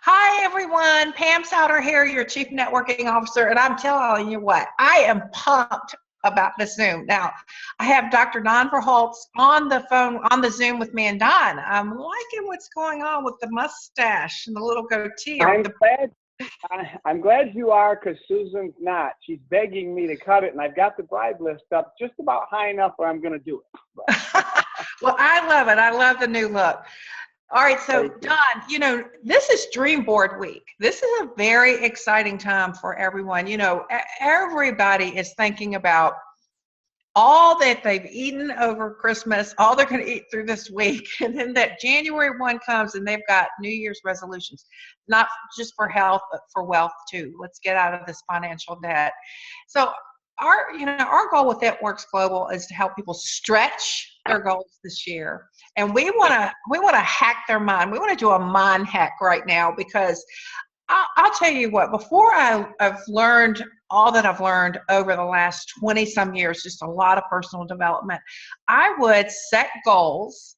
Hi, everyone. Pam Sowder here, your Chief Networking Officer, and I'm telling you what, I am pumped about the Zoom. Now, I have Dr. Don Verholtz on the phone, on the Zoom with me, and Don, I'm liking what's going on with the mustache and the little goatee. I'm glad you are, because Susan's not. She's begging me to cut it, and I've got the bride list up just about high enough where I'm going to do it. Well, I love it. I love the new look. All right, so Don, this is Dream Board Week. This is a very exciting time for everyone. Everybody is thinking about all that they've eaten over Christmas, all they're going to eat through this week, and then that January 1 comes and they've got New Year's resolutions, not just for health, but for wealth too. Let's get out of this financial debt. So our goal with It Works Global is to help people stretch their goals this year. And we want to hack their mind. We want to do a mind hack right now, because I'll tell you what, before I've learned all that I've learned over the last 20 some years, just a lot of personal development, I would set goals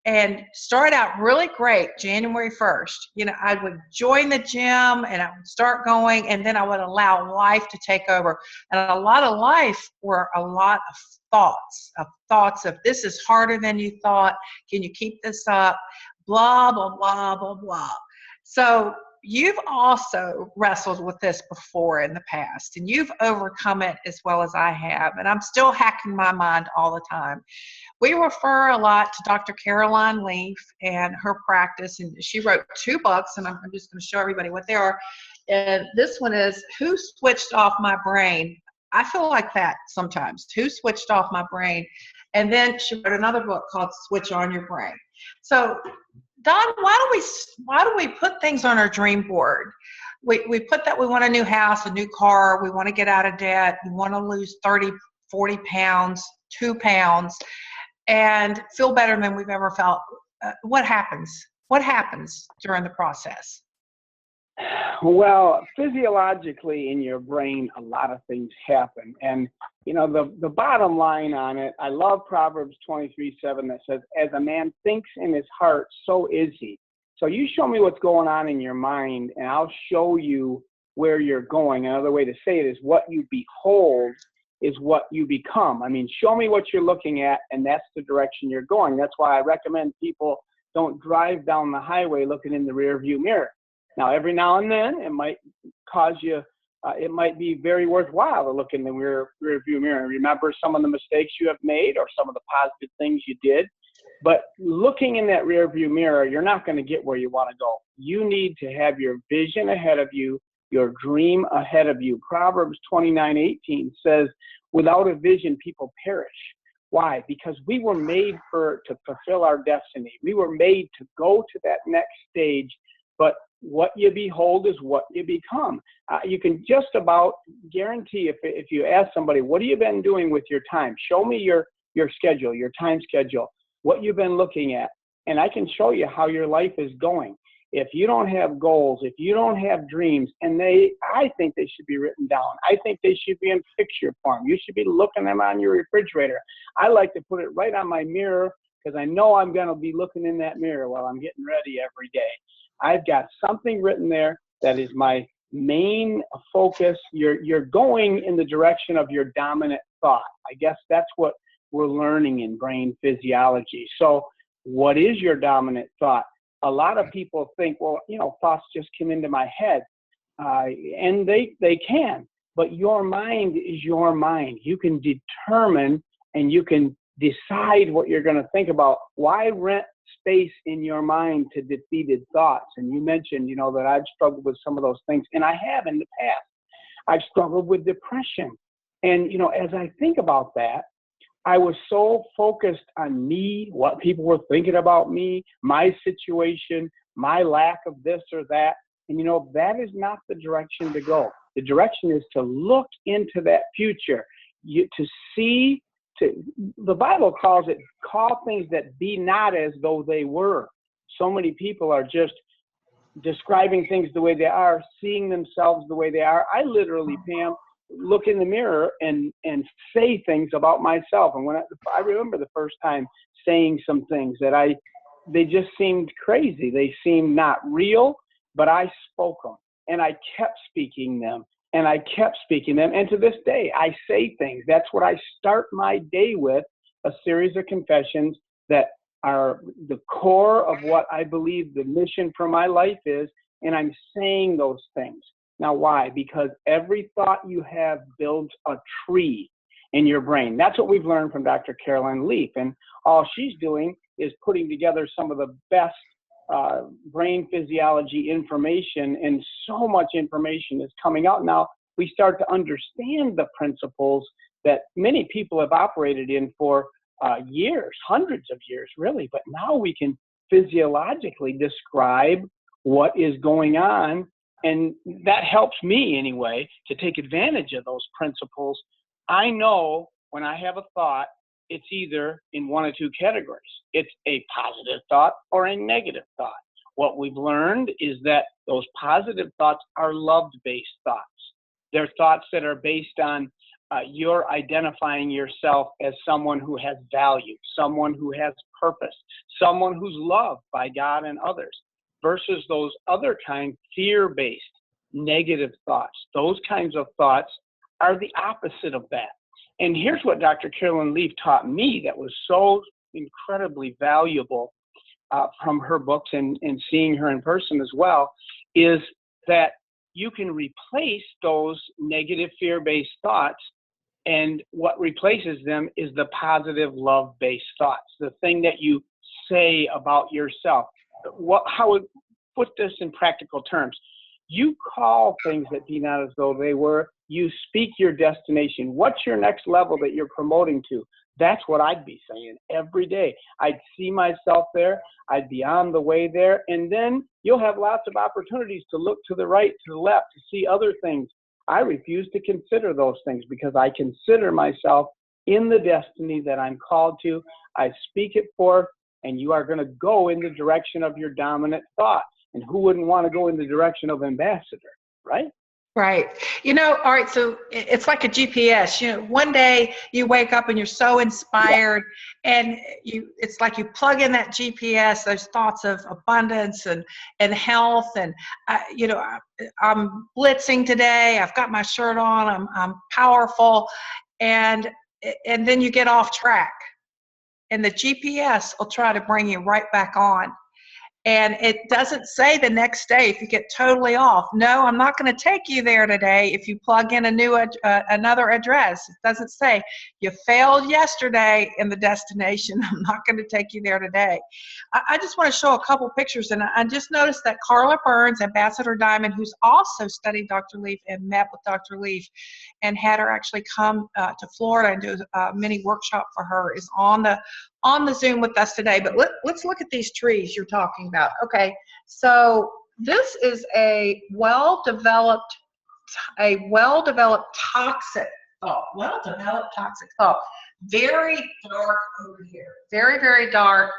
and start out really great January 1st. I would join the gym and I would start going, and then I would allow life to take over. And a lot of life were a lot of thoughts of this is harder than you thought. Can you keep this up? Blah, blah, blah, blah, blah. So you've also wrestled with this before in the past, and you've overcome it as well as I have. And I'm still hacking my mind all the time. We refer a lot to Dr. Caroline Leaf and her practice, and she wrote 2 books, and I'm just going to show everybody what they are. And this one is Who Switched Off My Brain? I feel like that sometimes. Who switched off my brain? And then she wrote another book called Switch On Your Brain. So Don, why do we put things on our dream board? We put that we want a new house, a new car, we want to get out of debt, we want to lose 30, 40 pounds, 2 pounds, and feel better than we've ever felt. What happens? What happens during the process? Well, physiologically in your brain, a lot of things happen. And, the bottom line on it, I love Proverbs 23:7 that says, as a man thinks in his heart, so is he. So you show me what's going on in your mind, and I'll show you where you're going. Another way to say it is what you behold is what you become. I mean, show me what you're looking at, and that's the direction you're going. That's why I recommend people don't drive down the highway looking in the rear view mirror. Now, every now and then, it might cause you, it might be very worthwhile to look in the rear view mirror and remember some of the mistakes you have made or some of the positive things you did. But looking in that rear view mirror, you're not going to get where you want to go. You need to have your vision ahead of you, your dream ahead of you. Proverbs 29:18 says, without a vision, people perish. Why? Because we were made to fulfill our destiny. We were made to go to that next stage, but what you behold is what you become. You can just about guarantee if you ask somebody, what have you been doing with your time? Show me your schedule, your time schedule, what you've been looking at, and I can show you how your life is going. If you don't have goals, if you don't have dreams, and I think they should be written down. I think they should be in picture form. You should be looking them on your refrigerator. I like to put it right on my mirror because I know I'm going to be looking in that mirror while I'm getting ready every day. I've got something written there that is my main focus. You're going in the direction of your dominant thought. I guess that's what we're learning in brain physiology. So what is your dominant thought? A lot of people think, well, thoughts just come into my head. And they can, but your mind is your mind. You can determine and you can decide what you're going to think about. Why rent space in your mind to defeated thoughts? And you mentioned, that I've struggled with some of those things, and I have in the past. I've struggled with depression. And, as I think about that, I was so focused on me, what people were thinking about me, my situation, my lack of this or that. And, that is not the direction to go. The direction is to look into that future, the Bible calls it, call things that be not as though they were. So many people are just describing things the way they are, seeing themselves the way they are. I literally, Pam, look in the mirror and say things about myself. And when I remember the first time saying some things that they just seemed crazy. They seemed not real. but I spoke them, and I kept speaking them, and I kept speaking them. And to this day, I say things. That's what I start my day with, a series of confessions that are the core of what I believe the mission for my life is. And I'm saying those things. Now, why? Because every thought you have builds a tree in your brain. That's what we've learned from Dr. Caroline Leaf. And all she's doing is putting together some of the best brain physiology information, and so much information is coming out now. We start to understand the principles that many people have operated in for years, hundreds of years, really. But now we can physiologically describe what is going on, and that helps me anyway to take advantage of those principles. I know when I have a thought, it's either in one of two categories. It's a positive thought or a negative thought. What we've learned is that those positive thoughts are love-based thoughts. They're thoughts that are based on you're identifying yourself as someone who has value, someone who has purpose, someone who's loved by God and others, versus those other kind, fear-based, negative thoughts. Those kinds of thoughts are the opposite of that. And here's what Dr. Carolyn Leaf taught me that was so incredibly valuable from her books and seeing her in person as well, is that you can replace those negative fear-based thoughts, and what replaces them is the positive love-based thoughts, the thing that you say about yourself. How would put this in practical terms? You call things that be not as though they were. You speak your destination. What's your next level that you're promoting to? That's what I'd be saying every day. I'd see myself there. I'd be on the way there. And then you'll have lots of opportunities to look to the right, to the left, to see other things. I refuse to consider those things because I consider myself in the destiny that I'm called to. I speak it forth, and you are going to go in the direction of your dominant thought. And who wouldn't want to go in the direction of ambassador, right? Right. All right. So it's like a GPS. One day you wake up and you're so inspired, and it's like you plug in that GPS, those thoughts of abundance and health. And, I'm blitzing today. I've got my shirt on. I'm powerful. And then you get off track, and the GPS will try to bring you right back on. And it doesn't say the next day if you get totally off. No, I'm not going to take you there today if you plug in another address. It doesn't say you failed yesterday in the destination. I'm not going to take you there today. I just want to show a couple pictures. And I just noticed that Carla Burns, Ambassador Diamond, who's also studied Dr. Leaf and met with Dr. Leaf and had her actually come to Florida and do a mini workshop for her, is on the Zoom with us today. But let's look at these trees you're talking about. Okay, so this is a well-developed toxic thought. Well-developed toxic thought. Very dark over here. Very, very dark.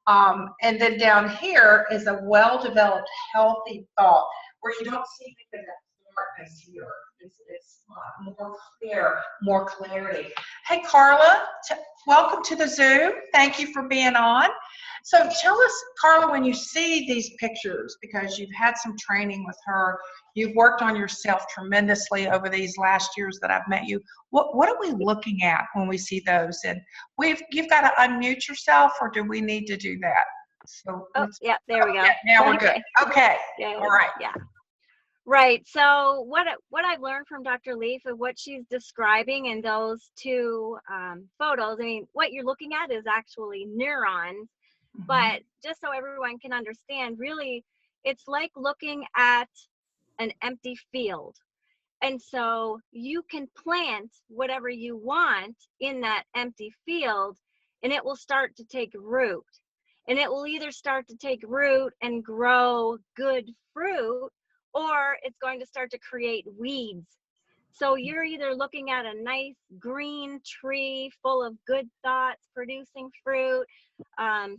And then down here is a well-developed, healthy thought where you don't see the darkness here. It's more clear, more clarity. Hey, Carla, welcome to the Zoom. Thank you for being on. So tell us, Carla, when you see these pictures, because you've had some training with her, you've worked on yourself tremendously over these last years that I've met you. What are we looking at when we see those? And you've got to unmute yourself, or do we need to do that? So yeah, there we go. Yeah, now we're good. Okay. Yeah, all right. Yeah. Right. So what I've learned from Dr. Leaf of what she's describing in those two photos, I mean, what you're looking at is actually neurons, but just so everyone can understand, really, it's like looking at an empty field. And so you can plant whatever you want in that empty field, and it will start to take root. And it will either start to take root and grow good fruit, or it's going to start to create weeds. So you're either looking at a nice green tree full of good thoughts, producing fruit,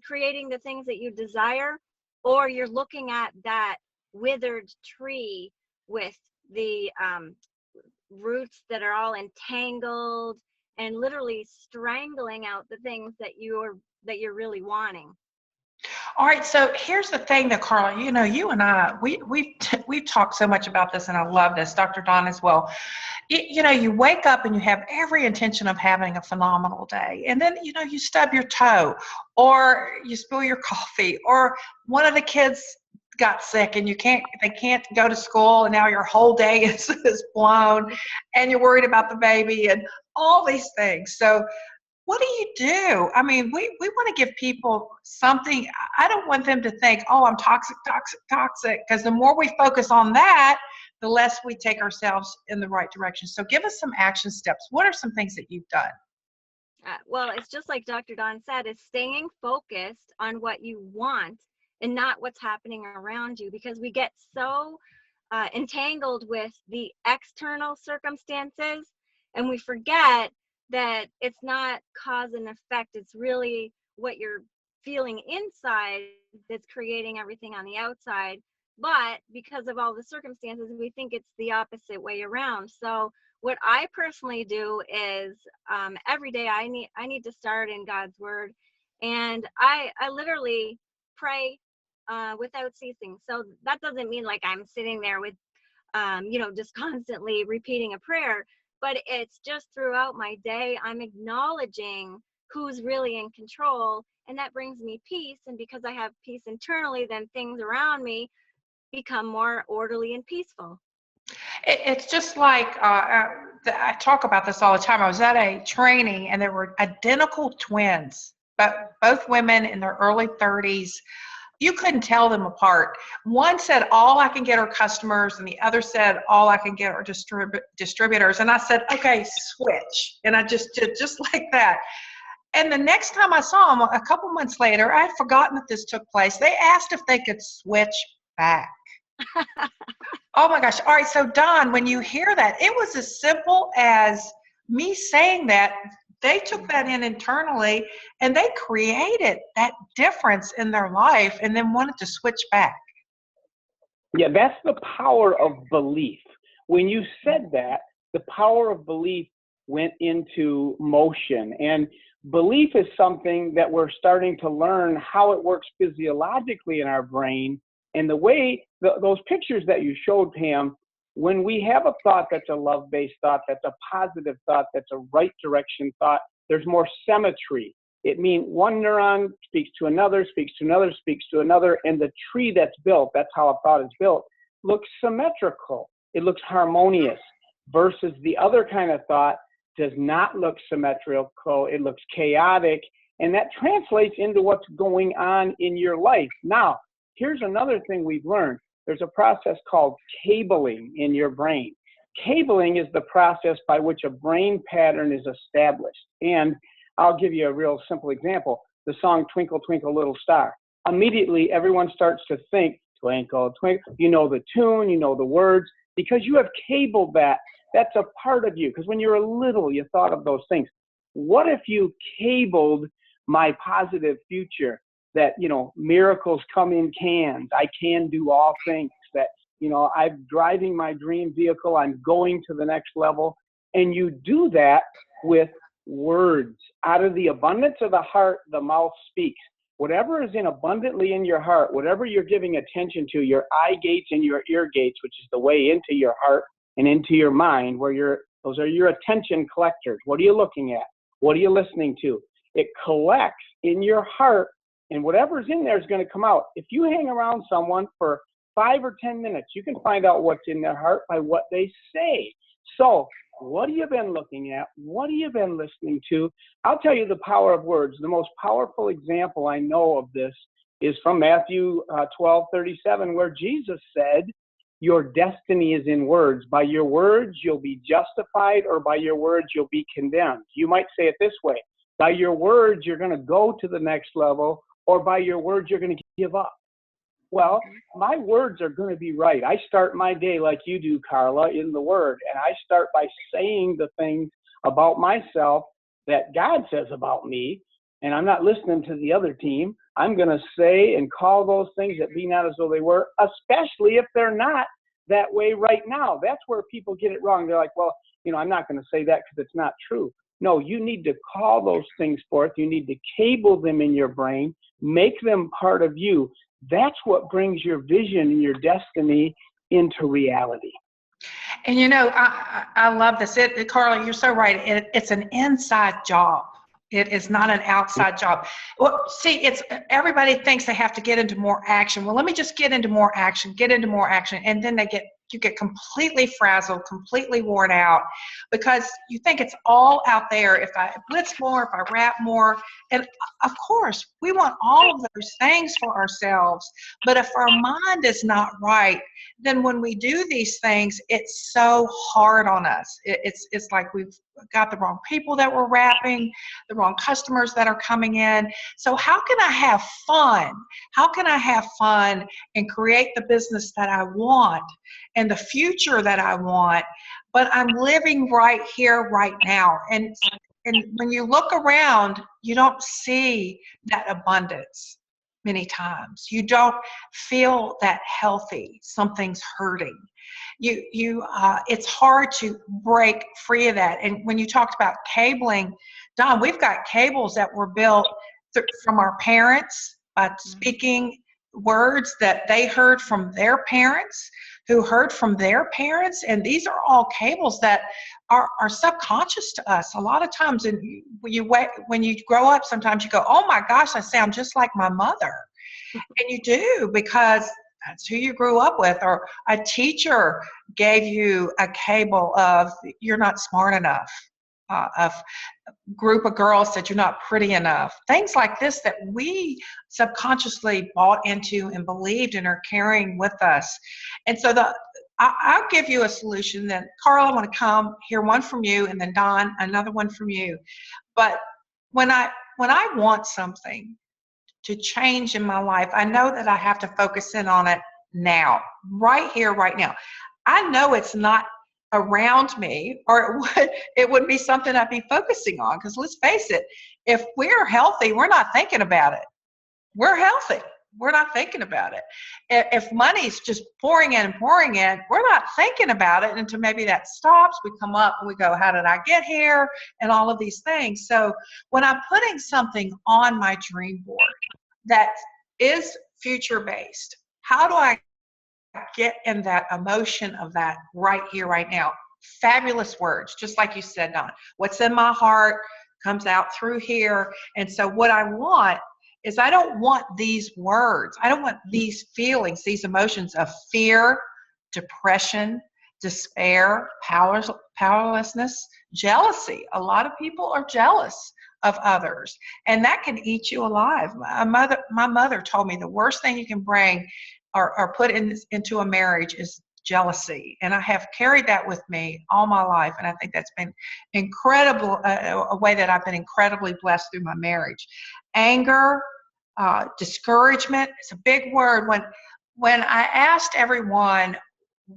creating the things that you desire, or you're looking at that withered tree with the roots that are all entangled and literally strangling out the things that you're really wanting. All right, so here's the thing that Carla, you and I, we've talked so much about this, and I love this, Dr. Don as well. You wake up and you have every intention of having a phenomenal day, and then you stub your toe, or you spill your coffee, or one of the kids got sick and they can't go to school, and now your whole day is blown, and you're worried about the baby and all these things. So what do you do? I mean, we want to give people something. I don't want them to think, oh, I'm toxic, toxic, toxic, because the more we focus on that, the less we take ourselves in the right direction. So give us some action steps. What are some things that you've done? Well, it's just like Dr. Don said, is staying focused on what you want and not what's happening around you, because we get so entangled with the external circumstances, and we forget that it's not cause and effect. It's really what you're feeling inside that's creating everything on the outside. But because of all the circumstances, we think it's the opposite way around. So what I personally do is every day I need to start in God's word, and I literally pray without ceasing. So that doesn't mean like I'm sitting there with just constantly repeating a prayer, but it's just throughout my day, I'm acknowledging who's really in control, and that brings me peace. And because I have peace internally, then things around me become more orderly and peaceful. It's just like I talk about this all the time. I was at a training, and there were identical twins, but both women in their early 30s. You couldn't tell them apart. One said, all I can get are customers, and the other said, all I can get are distributors. And I said, okay, switch. And I just did just like that. And the next time I saw them, a couple months later, I had forgotten that this took place. They asked if they could switch back. Oh my gosh. All right. So Don, when you hear that, it was as simple as me saying that. They took that in internally, and they created that difference in their life, and then wanted to switch back. Yeah, that's the power of belief. When you said that, the power of belief went into motion. And belief is something that we're starting to learn how it works physiologically in our brain. And the way, those pictures that you showed, Pam, when we have a thought that's a love-based thought, that's a positive thought, that's a right direction thought, there's more symmetry. It means one neuron speaks to another, speaks to another, speaks to another, and the tree that's built, that's how a thought is built, looks symmetrical. It looks harmonious, versus the other kind of thought does not look symmetrical. It looks chaotic, and that translates into what's going on in your life. Now, here's another thing we've learned. There's a process called cabling in your brain. Cabling is the process by which a brain pattern is established. And I'll give you a real simple example. The song Twinkle, Twinkle, Little Star. Immediately, everyone starts to think, twinkle, twinkle. You know the tune, you know the words, because you have cabled that. That's a part of you. Because when you were little, you thought of those things. What if you cabled my positive future? That, miracles come in cans. I can do all things. That, I'm driving my dream vehicle. I'm going to the next level. And you do that with words. Out of the abundance of the heart, the mouth speaks. Whatever is in abundantly in your heart, whatever you're giving attention to, your eye gates and your ear gates, which is the way into your heart and into your mind, those are your attention collectors. What are you looking at? What are you listening to? It collects in your heart, and whatever's in there is going to come out. If you hang around someone for 5 or 10 minutes, you can find out what's in their heart by what they say. So what have you been looking at? What have you been listening to? I'll tell you the power of words. The most powerful example I know of this is from Matthew 12:37, where Jesus said, your destiny is in words. By your words, you'll be justified, or by your words, you'll be condemned. You might say it this way. By your words, you're going to go to the next level, or by your words, you're going to give up. Well, my words are going to be right. I start my day like you do, Carla, in the Word. And I start by saying the things about myself that God says about me. And I'm not listening to the other team. I'm going to say and call those things that be not as though they were, especially if they're not that way right now. That's where people get it wrong. They're like, well, I'm not going to say that because it's not true. No, you need to call those things forth. You need to cable them in your brain, make them part of you. That's what brings your vision and your destiny into reality. And I love this. Carla, you're so right. It's an inside job. It is not an outside job. Well, see, everybody thinks they have to get into more action. Well, let me just get into more action, and then you get completely frazzled, completely worn out, because you think it's all out there. If I blitz more, if I rap more, and of course, we want all of those things for ourselves. But if our mind is not right, then when we do these things, it's so hard on us. It's like we've got the wrong people that we're rapping, the wrong customers that are coming in. So how can I have fun? How can I have fun and create the business that I want and the future that I want, but I'm living right here, right now? And when you look around, you don't see that abundance many times. You don't feel that healthy. Something's hurting. It's hard to break free of that. And when you talked about cabling, Don, we've got cables that were built from our parents by speaking words that they heard from their parents, who heard from their parents. And these are all cables that are subconscious to us. A lot of times, and when you grow up, sometimes you go, oh my gosh, I sound just like my mother. And you do, because that's who you grew up with, or a teacher gave you a cable of you're not smart enough, of a group of girls said you're not pretty enough, things like this that we subconsciously bought into and believed and are carrying with us. And so I'll give you a solution. Then Carla, I want to come hear one from you, and then Don, another one from you. But when I want something to change in my life, I know that I have to focus in on it now, right here, right now. I know it's not around me, or it would be something I'd be focusing on, because let's face it, if we're healthy, we're not thinking about it. We're healthy. We're not thinking about it. If money's just pouring in, we're not thinking about it until maybe that stops. We come up and we go, how did I get here? And all of these things. So when I'm putting something on my dream board that is future-based, how do I get in that emotion of that right here, right now? Fabulous words, just like you said, Don. What's in my heart comes out through here. And so what I want is, I don't want these words. I don't want these feelings, these emotions of fear, depression, despair, powerlessness, jealousy. A lot of people are jealous of others, and that can eat you alive. My mother told me the worst thing you can bring or put into a marriage is jealousy. And I have carried that with me all my life. And I think that's been incredible, a way that I've been incredibly blessed through my marriage. Anger, discouragement, it's a big word. When I asked everyone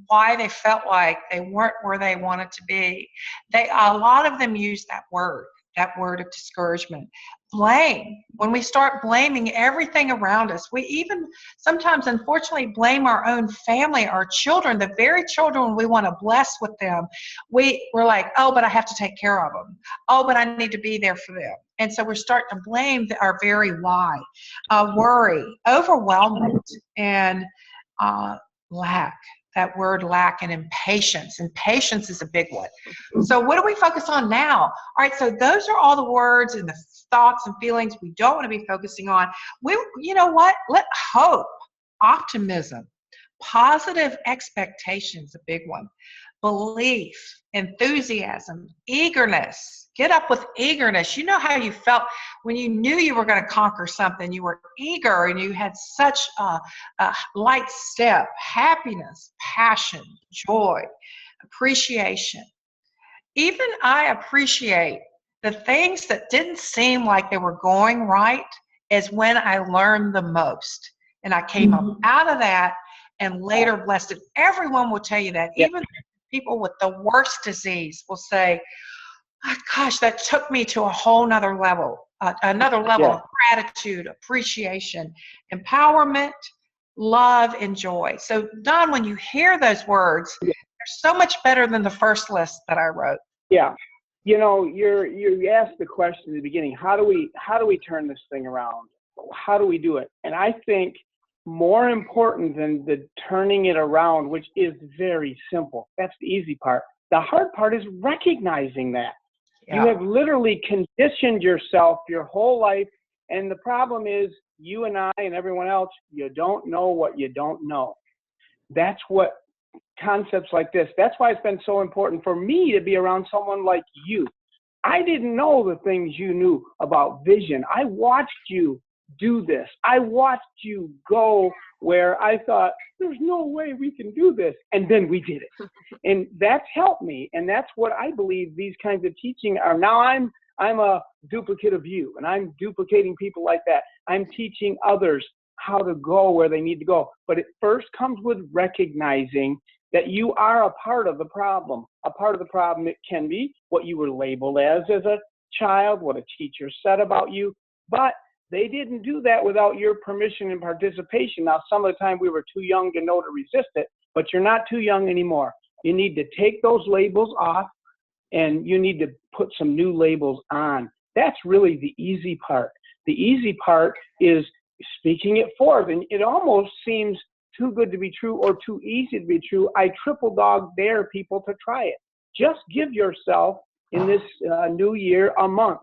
why they felt like they weren't where they wanted to be, a lot of them used that word of discouragement. Blame. When we start blaming everything around us, we even sometimes, unfortunately, blame our own family, our children, the very children we want to bless with them. We're like, oh, but I have to take care of them. Oh, but I need to be there for them. And so we're starting to blame our very why. Worry, overwhelmment, and lack. That word lack, and impatience. Impatience is a big one. So what do we focus on now? All right, so those are all the words and the thoughts and feelings we don't want to be focusing on. You know what? Let hope, optimism, positive expectations, a big one. Belief, enthusiasm, eagerness. Get up with eagerness. You know how you felt when you knew you were going to conquer something. You were eager and you had such a light step. Happiness, passion, joy, appreciation. Even I appreciate the things that didn't seem like they were going right is when I learned the most. And I came up out of that and later blessed it. Everyone will tell you that. Yep. Even people with the worst disease will say, oh, gosh, that took me to a whole nother level of gratitude, appreciation, empowerment, love, and joy. So, Don, when you hear those words, they're so much better than the first list that I wrote. Yeah. You know, you asked the question in the beginning, how do we turn this thing around? how do we do it? And I think more important than the turning it around, which is very simple. That's the easy part. The hard part is recognizing that. You Yeah. have literally conditioned yourself your whole life. And the problem is you and I and everyone else, you don't know what you don't know. That's what concepts like this, that's why it's been so important for me to be around someone like you. I didn't know the things you knew about vision. I watched you do this. I watched you go where I thought, there's no way we can do this. And then we did it. And that's helped me. And that's what I believe these kinds of teaching are. Now I'm a duplicate of you, and I'm duplicating people like that. I'm teaching others how to go where they need to go. But it first comes with recognizing that you are a part of the problem. A part of the problem, it can be what you were labeled as a child, what a teacher said about you, but they didn't do that without your permission and participation. Now, some of the time we were too young to know to resist it, but you're not too young anymore. You need to take those labels off, and you need to put some new labels on. That's really the easy part. The easy part is speaking it forth, and it almost seems too good to be true or too easy to be true. I triple dog dare people to try it. Just give yourself in this new year a month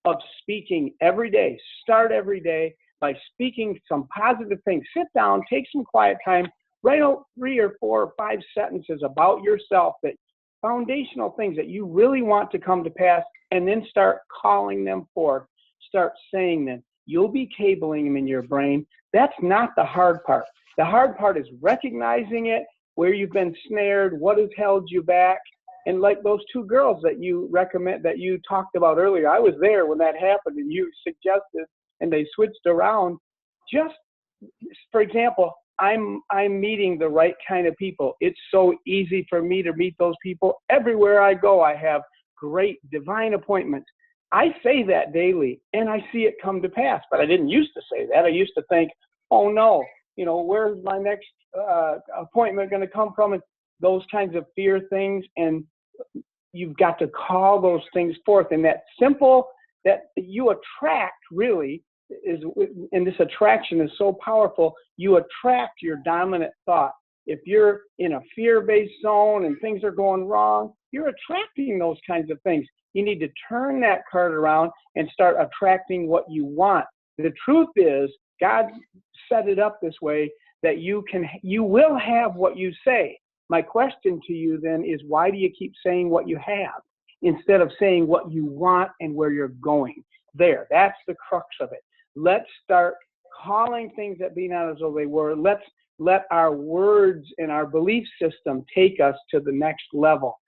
of speaking every day. Start every day by speaking some positive things. Sit down, take some quiet time, write out 3 or 4 or 5 sentences about yourself, that foundational things that you really want to come to pass, and then start calling them forth. Start saying them. You'll be cabling them in your brain. That's not the hard part. The hard part is recognizing it, where you've been snared, what has held you back. And like those 2 girls that you recommend, that you talked about earlier, I was there when that happened and you suggested, and they switched around. Just, for example, I'm meeting the right kind of people. It's so easy for me to meet those people. Everywhere I go, I have great divine appointments. I say that daily, and I see it come to pass, but I didn't used to say that. I used to think, oh no, where's my next appointment going to come from? And those kinds of fear things. And you've got to call those things forth. And that simple, that you attract really is, and this attraction is so powerful, you attract your dominant thought. If you're in a fear-based zone and things are going wrong, you're attracting those kinds of things. You need to turn that card around and start attracting what you want. The truth is, God set it up this way that you will have what you say. My question to you then is, why do you keep saying what you have instead of saying what you want and where you're going? That's the crux of it. Let's start calling things that be not as though they were. Let's let our words and our belief system take us to the next level.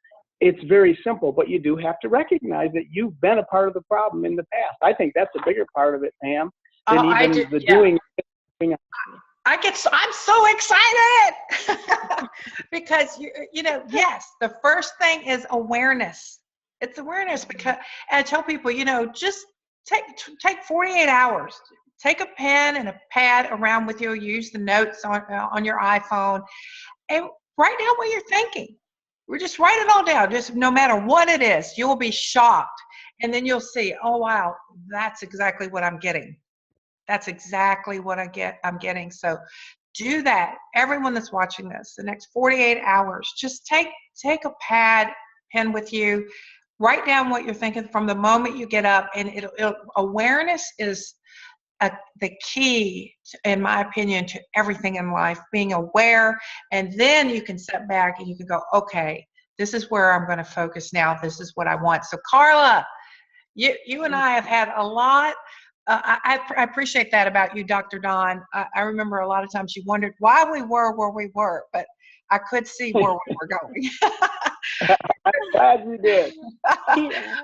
It's very simple, but you do have to recognize that you've been a part of the problem in the past. I think that's a bigger part of it, Pam, than even the doing. I'm so excited because yes, the first thing is awareness. It's awareness, because and I tell people, just take 48 hours. Take a pen and a pad around with you. Use the notes on your iPhone and write down what you're thinking. We're just write it all down. Just no matter what it is, you'll be shocked, and then you'll see, oh wow, that's exactly what I'm getting. That's exactly what I'm getting. So do that. Everyone that's watching this, the next 48 hours, just take a pen with you, write down what you're thinking from the moment you get up, and awareness is the key, in my opinion, to everything in life, being aware, and then you can step back and you can go, okay, this is where I'm going to focus now. This is what I want. So Carla, you and I have had a lot. I appreciate that about you, Dr. Don. I remember a lot of times you wondered why we were where we were, but I could see where we were going. I'm glad you did.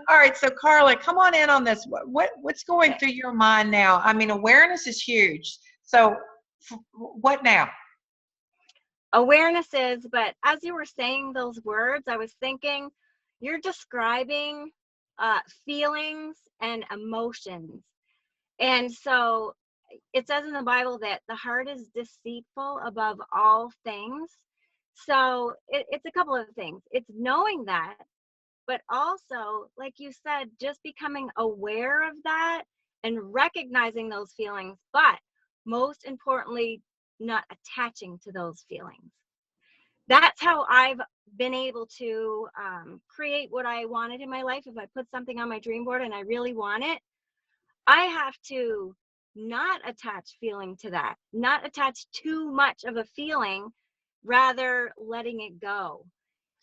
All right, so Carla, come on in on this. What's going through your mind now? I mean, awareness is huge. So what now? Awareness is, but as you were saying those words, I was thinking you're describing feelings and emotions. And so it says in the Bible that the heart is deceitful above all things. So it's a couple of things. It's knowing that, but also, like you said, just becoming aware of that and recognizing those feelings, but most importantly, not attaching to those feelings. That's how I've been able to create what I wanted in my life. If I put something on my dream board and I really want it, I have to not attach feeling to that, not attach too much of a feeling, rather letting it go.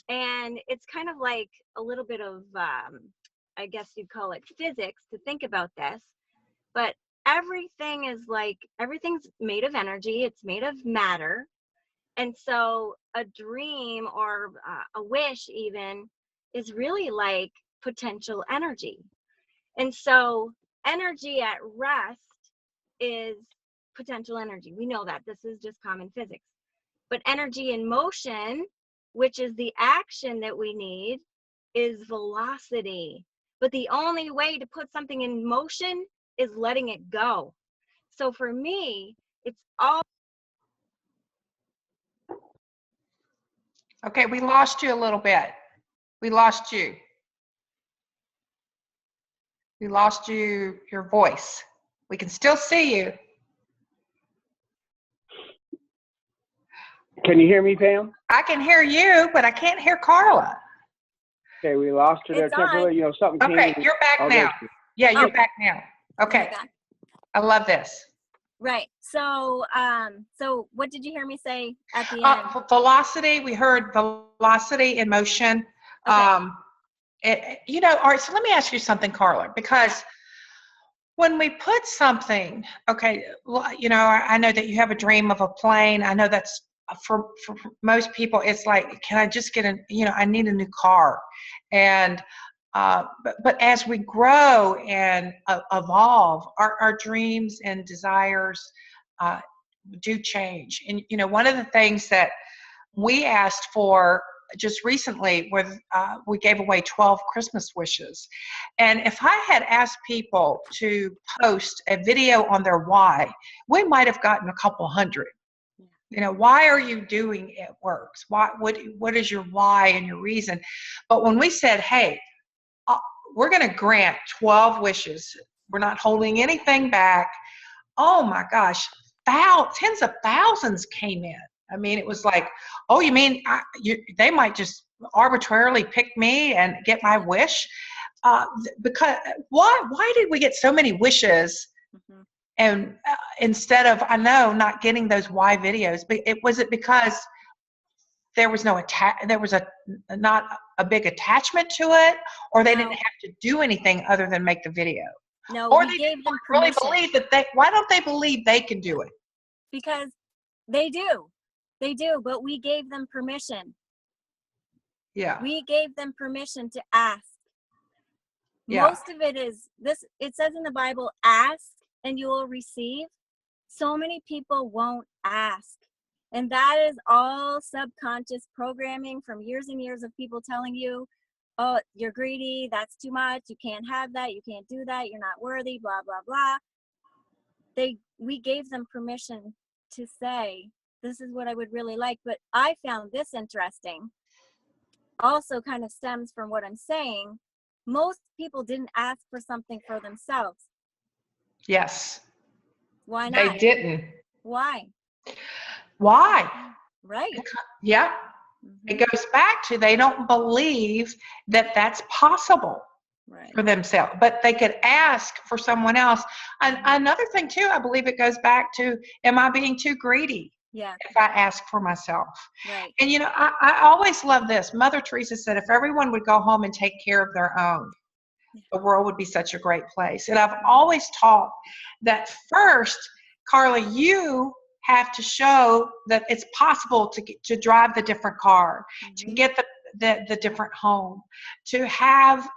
And it's kind of like a little bit of, I guess you'd call it physics to think about this, but everything's made of energy, it's made of matter. And so a dream or a wish even is really like potential energy. And so energy at rest is potential energy. We know that. This is just common physics. But energy in motion, which is the action that we need, is velocity. But the only way to put something in motion is letting it go. So for me, it's all. Okay, we lost you a little bit. We lost you. We lost your voice. We can still see you. Can you hear me, Pam? I can hear you, but I can't hear Carla. Okay, we lost her there It's on. temporarily. You know, something came Okay, in. you're back Oh, now. there she is. Yeah, you're Oh. back now. Okay, Back. I love this. Right. So, so what did you hear me say at the end? Velocity, we heard velocity in motion. Okay. All right, so let me ask you something, Carla, because when we put something, okay, I know that you have a dream of a plane. I know that's for most people, it's like, can I just get I need a new car. And, but as we grow and evolve, our dreams and desires do change. And, one of the things that we asked for just recently was we gave away 12 Christmas wishes. And if I had asked people to post a video on their why, we might have gotten a couple hundred. Why are you doing it works? What is your why and your reason? But when we said, hey, we're going to grant 12 wishes, we're not holding anything back. Oh my gosh, tens of thousands came in. I mean, it was like, oh, you mean they might just arbitrarily pick me and get my wish? Because why did we get so many wishes? Mm-hmm. And instead of, I know, not getting those why videos, but was it because there was not a big attachment to it, or they didn't have to do anything other than make the video? No, or we they gave them permission. really believe that why don't they believe they can do it? Because they do, but we gave them permission. Yeah. We gave them permission to ask. Yeah. Most of it is this. It says in the Bible, ask and you will receive. So many people won't ask. And that is all subconscious programming from years and years of people telling you, oh, you're greedy, that's too much, you can't have that, you can't do that, you're not worthy, blah, blah, blah. We gave them permission to say, this is what I would really like. But I found this interesting. Also kind of stems from what I'm saying. Most people didn't ask for something for themselves. Yes. Why not? They didn't. Why? Right. Yeah. Mm-hmm. It goes back to they don't believe that that's possible for themselves, but they could ask for someone else. And another thing too, I believe it goes back to, am I being too greedy? Yeah. If I ask for myself. Right. And I always love this. Mother Teresa said, if everyone would go home and take care of their own, the world would be such a great place. And I've always taught that first, Carla, you have to show that it's possible to drive the different car, to get the different home, to have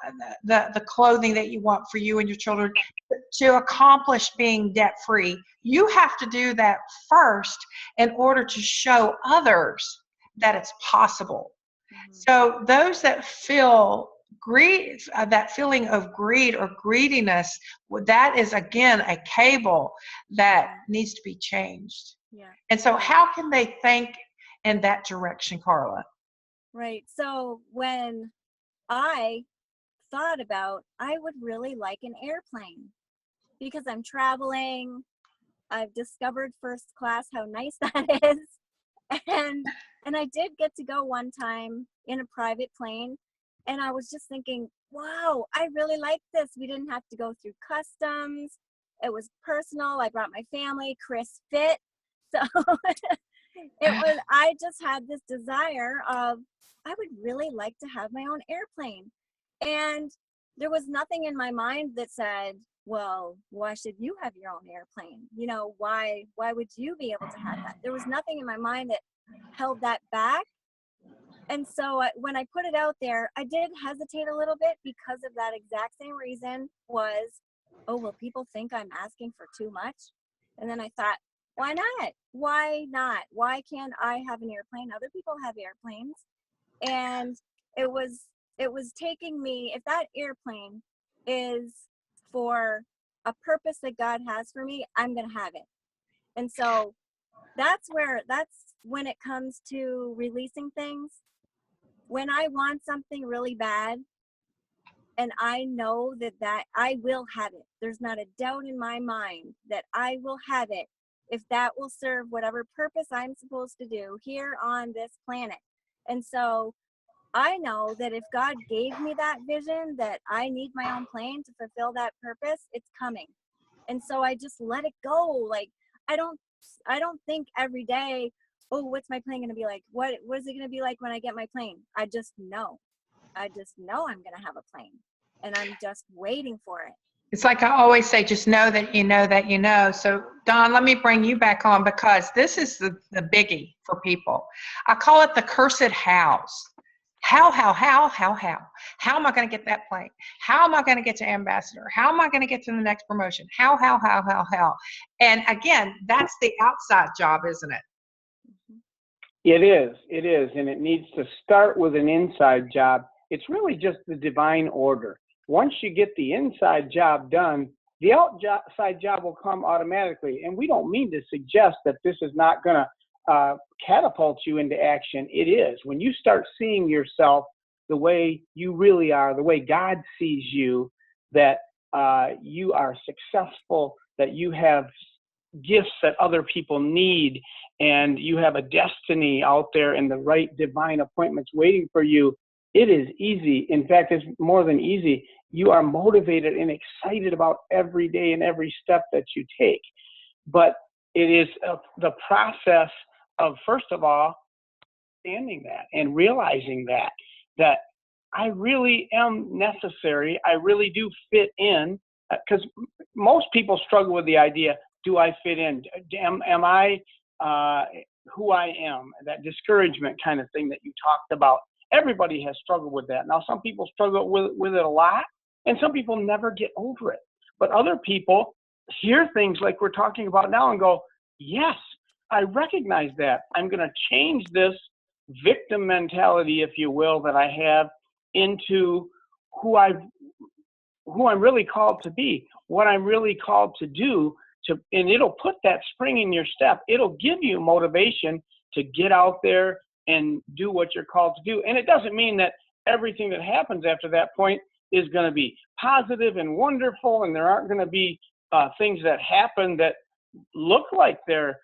the clothing that you want for you and your children, to accomplish being debt free. You have to do that first in order to show others that it's possible. So those that feel greed, that feeling of greed or greediness, that is again a cable that needs to be changed. Yeah. And so how can they think in that direction, Carla? Right. So when I thought about, I would really like an airplane. because I'm traveling. I've discovered first class, how nice that is. And I did get to go one time in a private plane, and I was just thinking, wow, I really like this. We didn't have to go through customs. It was personal. I brought my family. Chris fit. So I just had this desire of, I would really like to have my own airplane. And there was nothing in my mind that said, well, why should you have your own airplane? You know, why would you be able to have that? There was nothing in my mind that held that back. And so when I put it out there, I did hesitate a little bit because of that exact same reason was, oh, will people think I'm asking for too much? And then I thought, why not? Why not? Why can't I have an airplane? Other people have airplanes. And it was taking me, if that airplane is for a purpose that God has for me, I'm going to have it. And so that's when it comes to releasing things. When I want something really bad, and I know that I will have it. There's not a doubt in my mind that I will have it if that will serve whatever purpose I'm supposed to do here on this planet. And so I know that if God gave me that vision that I need my own plane to fulfill that purpose, it's coming. And so I just let it go. Like, I don't think every day, oh, what's my plane going to be like? What is it going to be like when I get my plane? I just know I'm going to have a plane, and I'm just waiting for it. It's like I always say, just know that you know that you know. So, Don, let me bring you back on, because this is the biggie for people. I call it the cursed hows. How am I going to get that plane? How am I going to get to ambassador? How am I going to get to the next promotion? How? And again, that's the outside job, isn't it? It is, and it needs to start with an inside job. It's really just the divine order. Once you get the inside job done, the outside job will come automatically. And we don't mean to suggest that this is not going to catapult you into action. It is. When you start seeing yourself the way you really are, the way God sees you, that you are successful, that you have gifts that other people need, and you have a destiny out there and the right divine appointments waiting for you, it is easy. In fact, it's more than easy. You are motivated and excited about every day and every step that you take. But it is the process of, first of all, understanding that and realizing that I really am necessary. I really do fit in, because most people struggle with the idea, do I fit in? Am I who I am? That discouragement kind of thing that you talked about. Everybody has struggled with that. Now, some people struggle with it a lot, and some people never get over it. But other people hear things like we're talking about now and go, yes, I recognize that. I'm going to change this victim mentality, if you will, that I have into who I'm really called to be, what I'm really called to do, and it'll put that spring in your step. It'll give you motivation to get out there and do what you're called to do. And it doesn't mean that everything that happens after that point is going to be positive and wonderful, and there aren't going to be things that happen that look like they're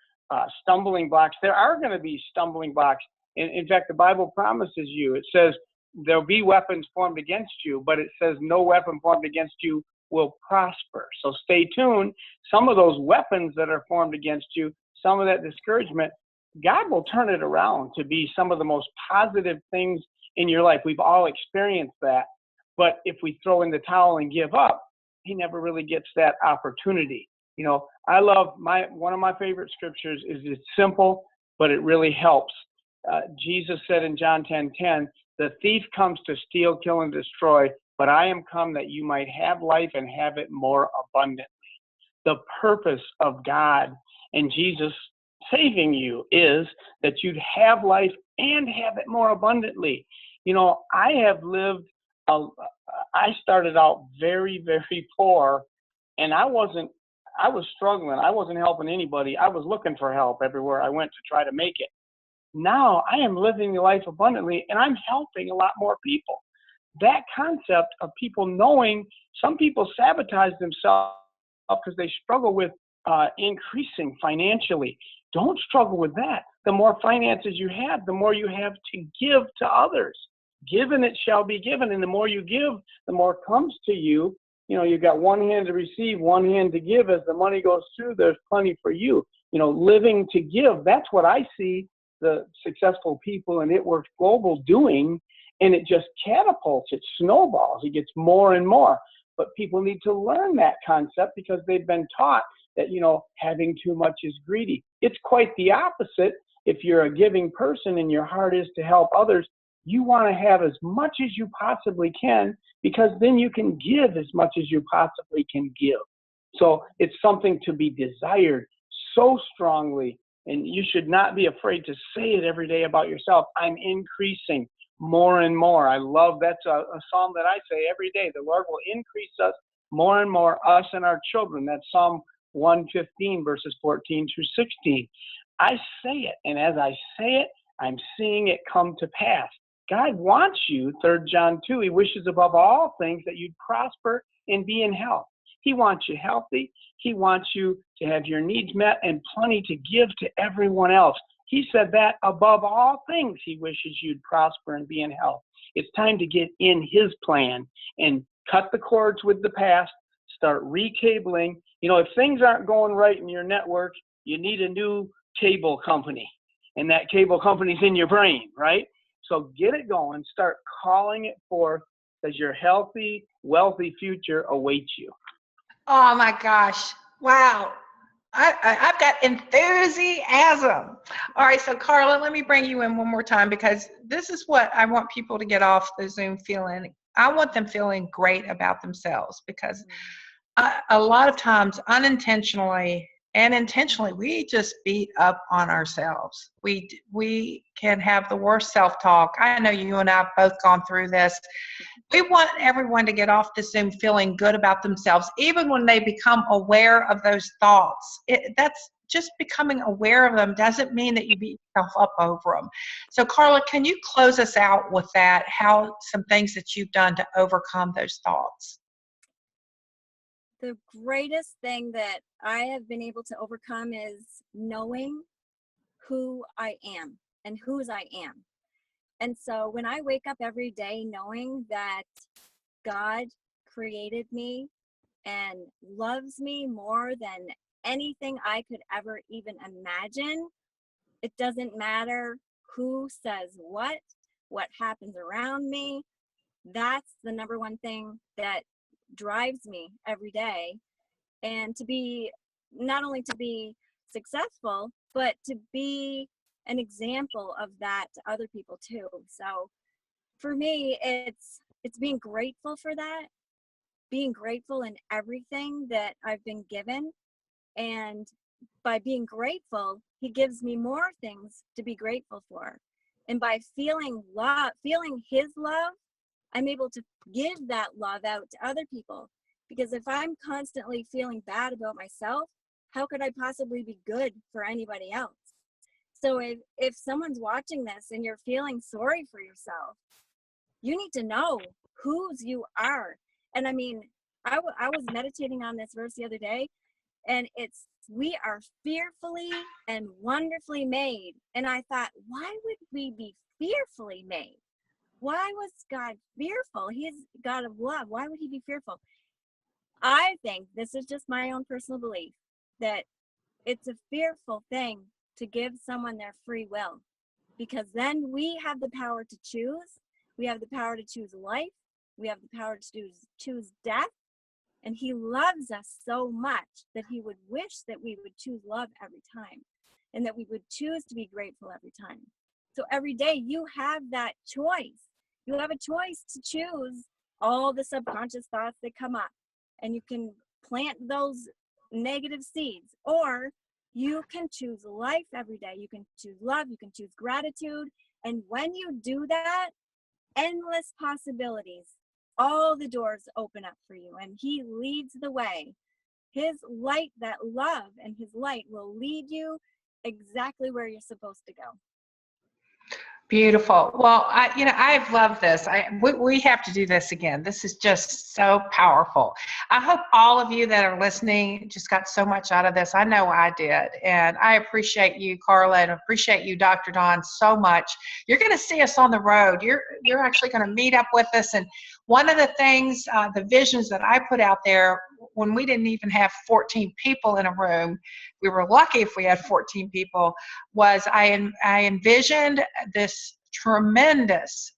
stumbling blocks. There are going to be stumbling blocks. In fact, the Bible promises you, it says there'll be weapons formed against you, but it says no weapon formed against you will prosper. So stay tuned. Some of those weapons that are formed against you, some of that discouragement, God will turn it around to be some of the most positive things in your life. We've all experienced that. But if we throw in the towel and give up, he never really gets that opportunity. You know, I love one of my favorite scriptures is it's simple, but it really helps. Jesus said in John 10:10, the thief comes to steal, kill, and destroy, but I am come that you might have life and have it more abundantly. The purpose of God and Jesus saving you is that you'd have life and have it more abundantly. You know, I started out very, very poor, and I was struggling. I wasn't helping anybody. I was looking for help everywhere I went to try to make it. Now I am living the life abundantly, and I'm helping a lot more people. That concept of people knowing, some people sabotage themselves because they struggle with increasing financially. Don't struggle with that. The more finances you have, the more you have to give to others. Given it shall be given, and the more you give, the more comes to you. You know, you've got one hand to receive, one hand to give. As the money goes through, there's plenty for you. You know, living to give, that's what I see the successful people in It Works Global doing, and it just catapults, it snowballs, it gets more and more. But people need to learn that concept because they've been taught that, you know, having too much is greedy. It's quite the opposite. If you're a giving person and your heart is to help others, you want to have as much as you possibly can, because then you can give as much as you possibly can give. So it's something to be desired so strongly, and you should not be afraid to say it every day about yourself. I'm increasing more and more. I love that's a psalm that I say every day. The Lord will increase us more and more, us and our children. That's Psalm 115, verses 14 through 16. I say it, and as I say it, I'm seeing it come to pass. God wants you, 3 John 2, he wishes above all things that you'd prosper and be in health. He wants you healthy. He wants you to have your needs met and plenty to give to everyone else. He said that above all things, he wishes you'd prosper and be in health. It's time to get in his plan and cut the cords with the past, start recabling. You know, if things aren't going right in your network, you need a new cable company. And that cable company's in your brain, right? So get it going, start calling it forth, because your healthy, wealthy future awaits you. Oh my gosh. Wow. I've got enthusiasm. All right, so Carla, let me bring you in one more time, because this is what I want people to get off the Zoom feeling. I want them feeling great about themselves, because a lot of times, unintentionally and intentionally, we just beat up on ourselves. We can have the worst self-talk. I know you and I have both gone through this. We want everyone to get off the Zoom feeling good about themselves, even when they become aware of those thoughts. That's just becoming aware of them doesn't mean that you beat yourself up over them. So Carla, can you close us out with that, how some things that you've done to overcome those thoughts? The greatest thing that I have been able to overcome is knowing who I am and whose I am. And so when I wake up every day knowing that God created me and loves me more than anything I could ever even imagine, it doesn't matter who says what happens around me. That's the number one thing that drives me every day. And to be, not only to be successful, but to be an example of that to other people too. So for me, it's being grateful for that, being grateful in everything that I've been given. And by being grateful, he gives me more things to be grateful for. And by feeling love, feeling his love, I'm able to give that love out to other people. Because if I'm constantly feeling bad about myself, how could I possibly be good for anybody else? So if someone's watching this and you're feeling sorry for yourself, you need to know whose you are. And I mean, I was meditating on this verse the other day, and it's, we are fearfully and wonderfully made. And I thought, why would we be fearfully made? Why was God fearful? He's God of love. Why would he be fearful? I think, this is just my own personal belief, that it's a fearful thing to give someone their free will, because then we have the power to choose. We have the power to choose life. We have the power to choose death. And he loves us so much that he would wish that we would choose love every time, and that we would choose to be grateful every time. So every day you have that choice. You have a choice to choose all the subconscious thoughts that come up, and you can plant those negative seeds, or you can choose life every day. You can choose love, you can choose gratitude. And when you do that, endless possibilities, all the doors open up for you, and he leads the way. His light, that love and his light will lead you exactly where you're supposed to go. Beautiful. Well, I've loved this. We have to do this again. This is just so powerful. I hope all of you that are listening just got so much out of this. I know I did. And I appreciate you, Carla, and appreciate you, Dr. Dawn, so much. You're going to see us on the road. You're actually going to meet up with us. And one of the things, the visions that I put out there when we didn't even have 14 people in a room, we were lucky if we had 14 people, was I envisioned this tremendous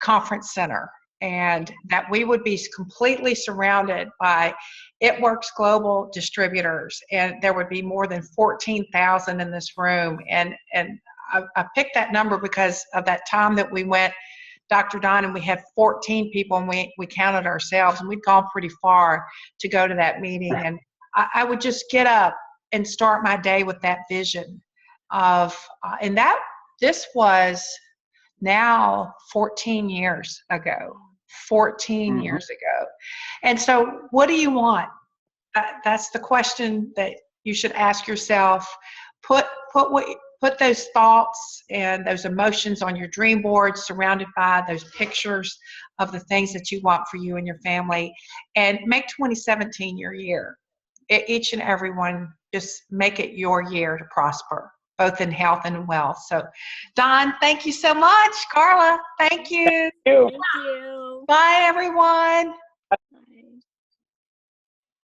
conference center, and that we would be completely surrounded by It Works Global distributors, and there would be more than 14,000 in this room. And I picked that number because of that time that we went, Dr. Don, and we had 14 people, and we counted ourselves, and we'd gone pretty far to go to that meeting. And I would just get up and start my day with that vision of, and this was now 14 years ago. 14 years ago. And so what do you want? That's the question that you should ask yourself. Put those thoughts and those emotions on your dream board, surrounded by those pictures of the things that you want for you and your family, and make 2017 your year. Each and every one, just make it your year to prosper, both in health and wealth. So, Don, thank you so much. Carla, thank you. Thank you. Thank you. Bye, everyone.